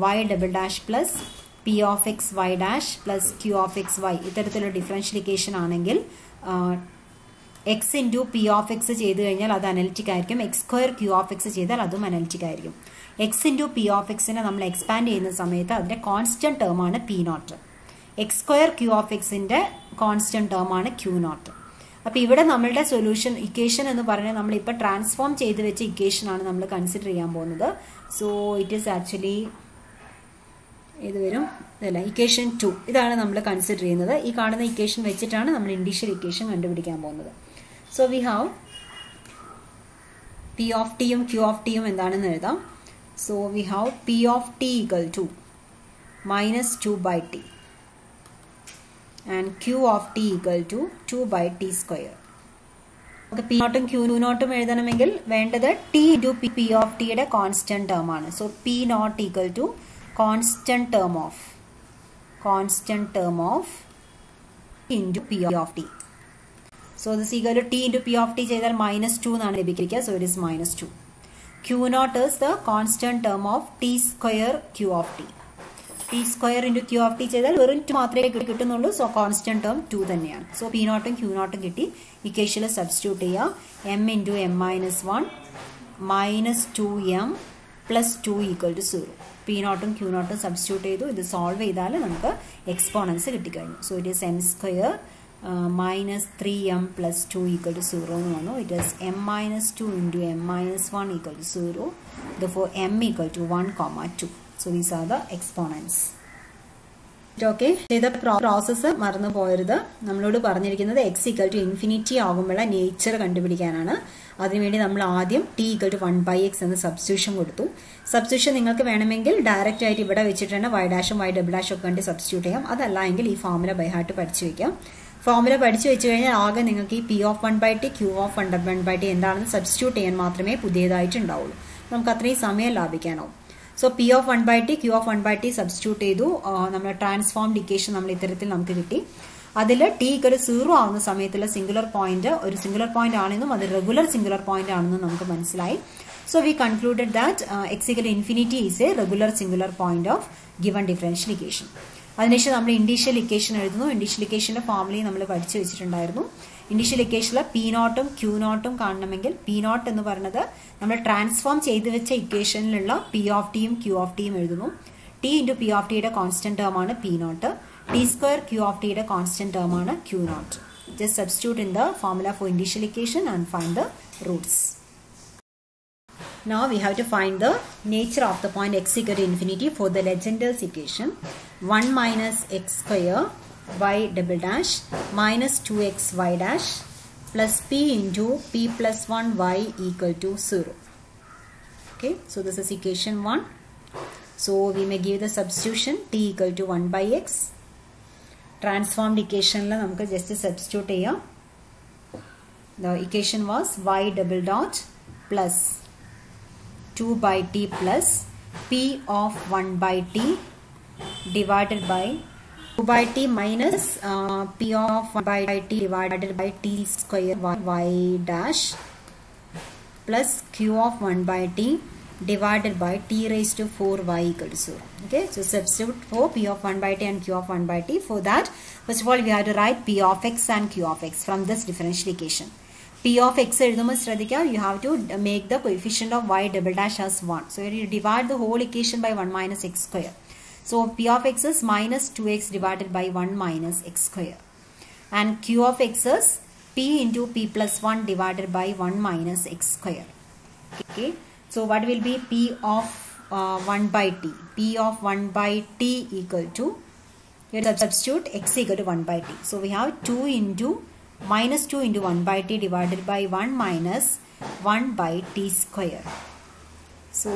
y double dash plus p of x y dash plus q of x y ഇത്തരത്തിലുള്ള differential equation ആണെങ്കിൽ x into p of x ചെയ്ത് കഴിഞ്ഞാൽ അത് അനലിറ്റിക് ആയിരിക്കും. x square q of x ചെയ്താൽ അതും അനലിറ്റിക് ആയിരിക്കും. x into p of x നെ നമ്മൾ എക്സ്പാൻഡ് ചെയ്യുന്ന സമയത്ത് അതിന്റെ കോൺസ്റ്റന്റ് ടേം ആണ് p naught. x square q of x ന്റെ കോൺസ്റ്റന്റ് ടേം ആണ് q നോട്ട്. അപ്പോൾ ഇവിടെ നമ്മളുടെ സൊല്യൂഷൻ ഇക്വേഷൻ എന്ന് പറഞ്ഞാൽ നമ്മൾ ഇപ്പോൾ ട്രാൻസ്ഫോം ചെയ്ത് വെച്ച ഇക്വേഷൻ ആണ് നമ്മൾ കൺസിഡർ ചെയ്യാൻ പോകുന്നത്. സോ ഇറ്റ് ഈസ് ആക്ച്വലി ഇത് വരും ഇതല്ല ഇക്വേഷൻ 2. ഇതാണ് നമ്മൾ കൺസിഡർ ചെയ്യുന്നത്. ഈ കാണുന്ന ഇക്വേഷൻ വെച്ചിട്ടാണ് നമ്മൾ ഇനീഷ്യൽ ഇക്വേഷൻ കണ്ടുപിടിക്കാൻ പോകുന്നത്. So we have p of t യും q of t യും എന്താണെന്ന് എഴുതാം. So we have p of t equal to minus 2 by t and q of t equal to 2 by t square. നമുക്ക് p നോട്ടും q നോട്ടും എഴുതണമെങ്കിൽ വേണ്ടത് t into p of t യുടെ കോൺസ്റ്റന്റ് ടേം ആണ്. So p naught equal to constant term of into p of t. So this equal to t into p of t ചെയ്താൽ minus 2 എന്നാണ് ലഭിക്കുക. So it is minus 2. q naught is the constant term of t square q of t. t square into q of t ചെയ്താൽ വെറും 2 മാത്രമേ കിട്ടുന്നുള്ളൂ. So constant term 2 തന്നെയാണ്. So p നോട്ടും q നോട്ടും കിട്ടി. ഇക്വേഷനിൽ സബ്സ്റ്റിറ്റ്യൂട്ട് ചെയ്യുക. m into m minus 1 minus 2m plus 2 equal to 0. p നോട്ടും q നോട്ടും സബ്സ്റ്റിറ്റ്യൂട്ട് ചെയ്തു. ഇത് സോൾവ് ചെയ്താൽ നമുക്ക് എക്സ്പോണൻസ് കിട്ടിക്കഴിഞ്ഞു. So it is m square minus 3m plus 2 equal to 0 എന്ന് വന്നു. It is m minus 2 into m minus 1 equal to 0. Therefore m equal to 1, 2. So these are the exponents. ഓക്കെ, ചെയ്ത process മറന്നു പോയരുത്. നമ്മളോട് പറഞ്ഞിരിക്കുന്നത് x equal to infinity ആകുമ്പോഴുള്ള nature കണ്ടുപിടിക്കാനാണ്. അതിനുവേണ്ടി നമ്മൾ ആദ്യം t equal to 1 by x എന്ന സബ്സ്റ്റിറ്റ്യൂഷൻ കൊടുത്തു. സബ്സ്റ്റിറ്റ്യൂഷൻ നിങ്ങൾക്ക് വേണമെങ്കിൽ ഡയറക്റ്റ് ആയിട്ട് ഇവിടെ വെച്ചിട്ട് തന്നെ y ഡാഷും y ഡബിൾ ഡാഷും ഒക്കെ വേണ്ടി സബ്സ്റ്റിറ്റ്യൂട്ട് ചെയ്യാം. അതല്ല എങ്കിൽ ഈ ഫോർമുല ബൈ ഹാർട്ട് പഠിച്ചു വയ്ക്കാം. ഫോർമുല പഠിച്ചു വെച്ച് കഴിഞ്ഞാൽ ആകെ നിങ്ങൾക്ക് ഈ p of 1 by t q of 1 by t എന്താണെന്ന് സബ്സ്റ്റിറ്റ്യൂട്ട് ചെയ്യാൻ മാത്രമേ പുതിയതായിട്ട് ഉണ്ടാവുള്ളൂ. നമുക്ക് അത്രയും സമയം ലാഭിക്കാനാവും. So p of 1 by t q of 1 by t substitute ചെയ്തു. നമ്മൾ ട്രാൻസ്ഫോംഡ് ഇക്വേഷൻ നമ്മൾ ഇത്തരത്തിൽ നമുക്ക് കിട്ടി. അതിൽ t equal to 0 ആവുന്ന സമയത്തുള്ള സിംഗുലർ പോയിന്റ് ഒരു സിംഗുലർ പോയിന്റ് ആണെന്നും അത് റെഗുലർ സിംഗുലർ പോയിന്റ് ആണെന്നും നമുക്ക് മനസ്സിലായി. So we concluded that x equal to infinity is a regular singular point of given differential equation. അതിനുശേഷം നമ്മൾ ഇനീഷ്യൽ ഇക്വേഷൻ എഴുതുന്നു. ഇനീഷ്യൽ ഇക്വേഷന്റെ ഫോർമുലയും നമ്മൾ പഠിച്ചു വെച്ചിട്ടുണ്ടായിരുന്നു. ഇനീഷ്യൽ ഇക്വേഷനിൽ p നോട്ടും q നോട്ടും കാണണമെങ്കിൽ p നോട്ട് എന്ന് പറയുന്നത് നമ്മൾ ട്രാൻസ്ഫോം ചെയ്ത് വെച്ച ഇക്വേഷനിലുള്ള p of t യും q of t യും എഴുതുന്നു. t into p of t യുടെ കോൺസ്റ്റന്റ് ടേം ആണ് p naught. t square q of t യുടെ കോൺസ്റ്റന്റ് ടേം ആണ് q naught. Just substitute in the formula for initial equation and find the roots. Now we have to find the nature of the point x equal to infinity for the Legendre's equation. 1 minus x square y double dash minus 2x y dash plus p into p plus 1 y equal to 0. Okay, so this is equation 1. So we may give the substitution t equal to 1 by x. Transformed equation la namukku just substitute cheyyam. The equation was y double dot plus 2 by t plus p of 1 by t divided by 2 by t minus p of 1 by t divided by t square y dash plus q of 1 by t divided by t raised to 4y equal to 0. Okay, so substitute for p of 1 by t and q of 1 by t. For that, first of all, we have to write p of x and q of x from this differential equation. P of x you have to make the coefficient of y double dash as 1. So you divide the whole equation by 1 minus x square. So p of x is minus 2x divided by 1 minus x square. And q of x is p into p plus 1 divided by 1 minus x square. Okay. So what will be p of 1 by t? P of 1 by t equal to, you substitute x equal to 1 by t. So we have 2 into minus 2 into 1 by t divided by 1 minus 1 by t square. So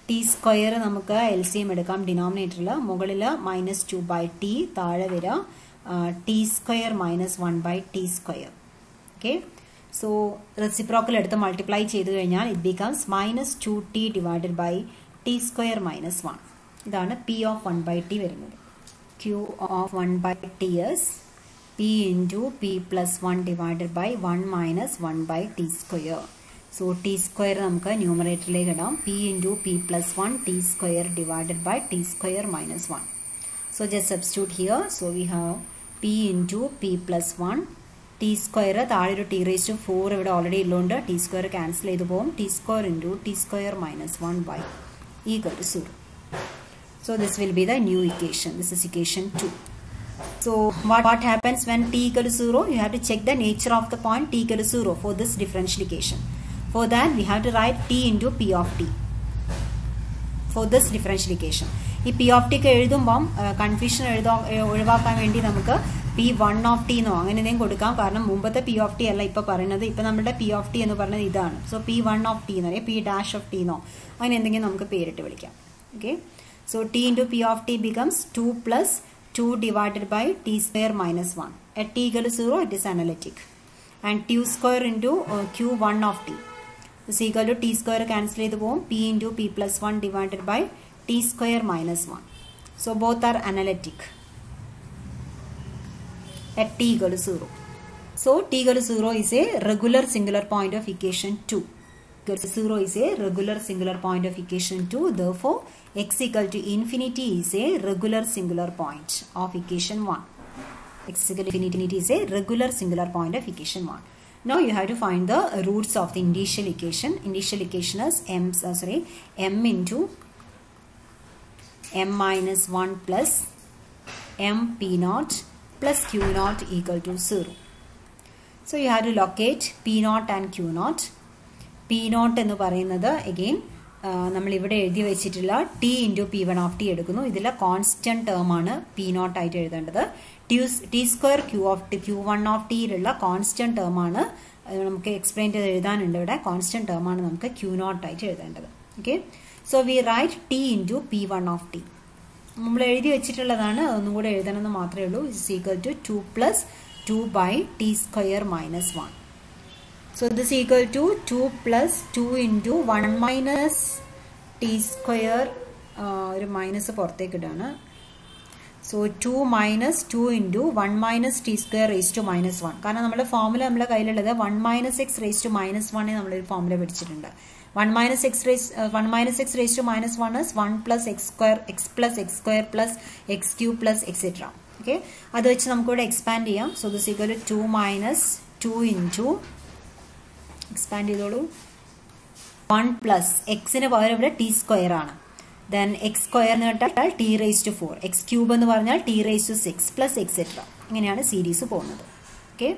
t square നമുക്ക് LCM എടുക്കാം ഡിനോമിനേറ്ററിൽ മുകളിൽ minus 2 by t താഴെ വരിക t square minus 1 by t square. Okay. So reciprocal എടുത്ത് multiply ചെയ്തു കഴിഞ്ഞാൽ it becomes minus 2t divided by t square minus 1. ഇതാണ് p of 1 by t വരുന്നത്. q of 1 by t is p into p plus 1 divided by 1 minus 1 by t square. So t square നമുക്ക് ന്യൂമറേറ്ററിലേക്ക് ഇടാം p into p plus 1 t square divided by t square minus 1. So just substitute here. So we have p into p plus 1 t square താഴെ ഒരു t raised to 4 ഇവിടെ already ഉള്ളതുകൊണ്ട് t square cancel ചെയ്തു പോകും. t square into t square minus 1 by equal to 0. So this will be the new equation. This is equation 2. So what happens when t equal to 0? You have to check the nature of the point t equal to 0 for this differential equation. For that we have to write t into p of t for this differential equation. ഈ p of t ഒക്കെ എഴുതുമ്പോൾ confusion ഒഴിവാക്കാൻ വേണ്ടി നമുക്ക് p1 of t എന്നോ അങ്ങനെ എന്തെങ്കിലും കൊടുക്കാം. കാരണം മുമ്പത്തെ p of t അല്ല ഇപ്പോൾ പറയുന്നത്. ഇപ്പോൾ നമ്മുടെ p of t എന്ന് പറയുന്നത് ഇതാണ്. സോ p1 of t എന്ന് പറയും, p dash of t എന്നോ അങ്ങനെ എന്തെങ്കിലും നമുക്ക് പേരിട്ട് വിളിക്കാം. Okay. So t into p of t becomes 2 plus 2 divided by t square minus 1. At t equal to 0, it is analytic. And t square into q1 of t is equal to t square cancel ചെയ്തു പോകും. p into p plus 1 divided by t square minus 1. So both are analytic at t equal to 0. So t equal to 0 is a regular singular point of equation 2. 0 is a regular singular point of equation 2. Therefore, x equal to infinity is a regular singular point of equation 1. X equal to infinity is a regular singular point of equation 1. Now you have to find the roots of the initial equation. Initial equation is m into m minus 1 plus m p naught plus q naught equal to 0. So you have to locate p naught and q naught. p naught എന്ന് പറയുന്നത് again നമ്മൾ ഇവിടെ എഴുതി വെച്ചിട്ടുള്ള t into p1 of t എടുക്കുന്നു. ഇതിലെ constant term ആണ് p naught ആയിട്ട് എഴുതേണ്ടത്. t square q1 of t യിലുള്ള കോൺസ്റ്റന്റ് ടേം ആണ് നമുക്ക് എക്സ്പ്ലെയിൻ ചെയ്ത് എഴുതാനുണ്ട്. ഇവിടെ കോൺസ്റ്റന്റ് ടേം ആണ് നമുക്ക് q naught ആയിട്ട് എഴുതേണ്ടത്. Okay. So we write t into p1 of t. നമ്മൾ എഴുതി വെച്ചിട്ടുള്ളതാണ്, ഒന്നും കൂടെ എഴുതണമെന്ന് മാത്രമേ ഉള്ളൂ. Is equal to 2 plus 2 by t square minus 1. So this is equal to 2 plus 2 into 1 minus t square ഒരു മൈനസ് പുറത്തേക്ക് ഇടാണ്. So 2 minus 2 into 1 minus t square raised to minus 1. കാരണം നമ്മുടെ ഫോർമുല നമ്മുടെ കയ്യിലുള്ളത് 1 minus x raised to minus 1 നമ്മളൊരു formula പഠിച്ചിട്ടുണ്ട്. 1 minus x raised to minus 1 is 1 plus x plus x square plus x cube plus etc. Okay. അത് വെച്ച് നമുക്കിവിടെ expand ചെയ്യാം. So this equal to 2 minus 2 into expand ചെയ്തോളൂ 1 plus എക്സിന് പകരം ഇവിടെ ടി സ്ക്വയർ ആണ്. ദെൻ എക്സ് സ്ക്വയർ എന്ന് കേട്ടാൽ t raise to 4, x cube എന്ന് പറഞ്ഞാൽ t raise to 6 plus etcetera. ഇങ്ങനെയാണ് സീരീസ് പോകുന്നത്. ഓക്കെ.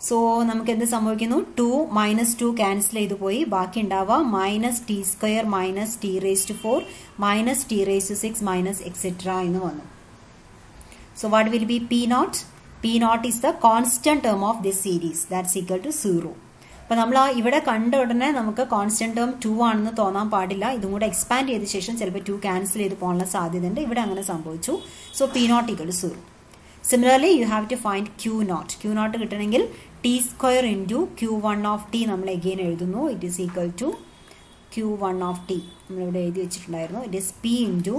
സോ നമുക്ക് എന്ത് സംഭവിക്കുന്നു? 2 minus 2 ക്യാൻസൽ ചെയ്തു പോയി. ബാക്കി ഉണ്ടാവുക minus t square minus t raise to 4 minus t raise to 6 minus etcetera എന്ന് വന്നു. So what will be p naught? P naught is the constant term of this series. That's equal to 0. അപ്പോൾ നമ്മൾ ഇവിടെ കണ്ട ഉടനെ നമുക്ക് constant term 2 ആണെന്ന് തോന്നാൻ പാടില്ല. ഇതും കൂടെ എക്സ്പാൻഡ് ചെയ്ത ശേഷം ചിലപ്പോൾ 2 ക്യാൻസൽ ചെയ്ത് പോകാനുള്ള സാധ്യതയുണ്ട്. ഇവിടെ അങ്ങനെ സംഭവിച്ചു. So p naught equal to 0. Similarly, you have to find q naught. q naught കിട്ടണമെങ്കിൽ t square into q1 of t നമ്മൾ again എഴുതുന്നു. It is equal to q1 of t. നമ്മൾ ഇവിടെ എഴുതി വെച്ചിട്ടുണ്ടായിരുന്നു. It is p into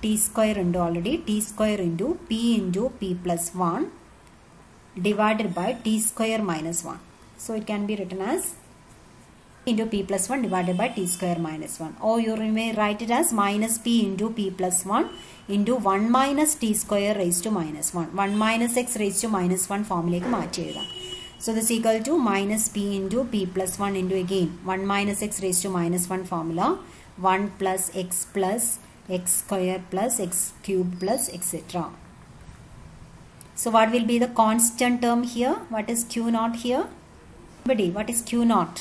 t square ഉണ്ട് already. t square into p into p plus 1 divided by t square minus 1. So it can be written as into p plus 1 divided by t square minus 1. Or you may write it as minus p into p plus 1 into 1 minus t square raised to minus 1. 1 minus x raised to minus 1 formula മാറ്റി എഴുതാം. So this is equal to minus p into p plus 1 into again 1 minus x raised to minus 1 formula 1 plus x square plus x cube plus etc. So what will be the constant term here? What is q naught here? Buddy, what is q naught?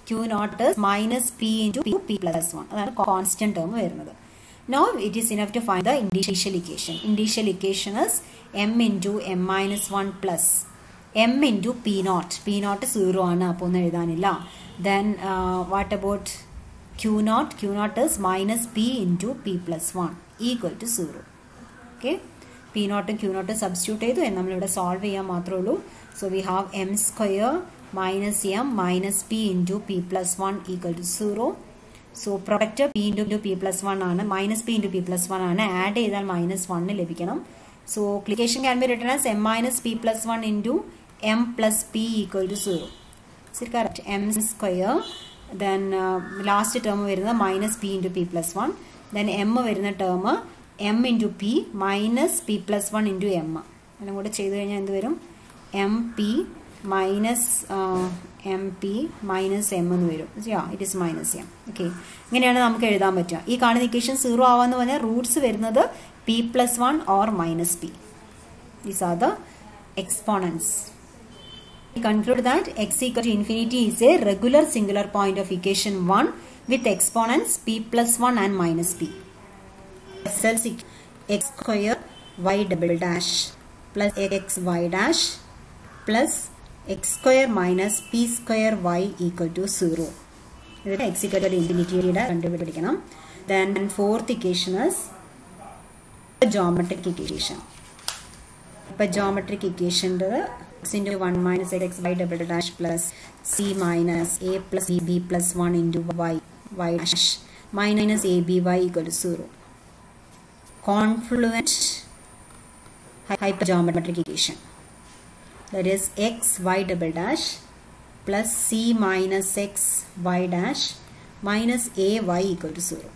Q naught is minus p into p plus 1. That is constant term. Now it is enough to find the initial equation. Initial equation is m into m minus 1 plus m into p naught. P naught is 0. Then what about q naught? Q naught is minus p into p plus 1 equal to 0. Okay. P naught and q naught substitute and solve it. So we have m square minus m minus p into p plus 1 equal to 0. So product p into p plus 1 ആണ് minus p into p plus 1 ആണ് add ചെയ്താൽ minus 1 ലഭിക്കണം. So equation can be written as m minus p plus 1 into m plus p equal to 0. Is it correct? M square then last term വരുന്നത് minus p into p plus 1 then m വരുന്ന term m into p minus p plus 1 into m. എല്ലാം കൂടെ ചെയ്തു കഴിഞ്ഞാൽ എന്ത് വരും? mp minus mp minus m എന്ന് വരും. Yeah, it is minus m. Okay. ഇങ്ങനെയാണ് നമുക്ക് എഴുതാൻ പറ്റുക. ഈ കാണുന്ന ഇക്വേഷൻ 0 ആവാന്ന് പറഞ്ഞാൽ റൂട്ട്സ് വരുന്നത് p plus 1 or minus p. These are the exponents. We conclude that x equal to infinity is a regular singular point of equation 1 with exponents p plus 1 and minus p. X square y double dash plus xy dash plus x square minus p square y equal to 0. X equal to infinity. Then fourth equation is geometric equation. Geometric equation x into 1 minus x y double dash plus c minus a plus b plus 1 into y dash minus a b y equal to 0. Confluent hypergeometric equation. That is x y double dash plus c minus x y dash minus a y equal to 0.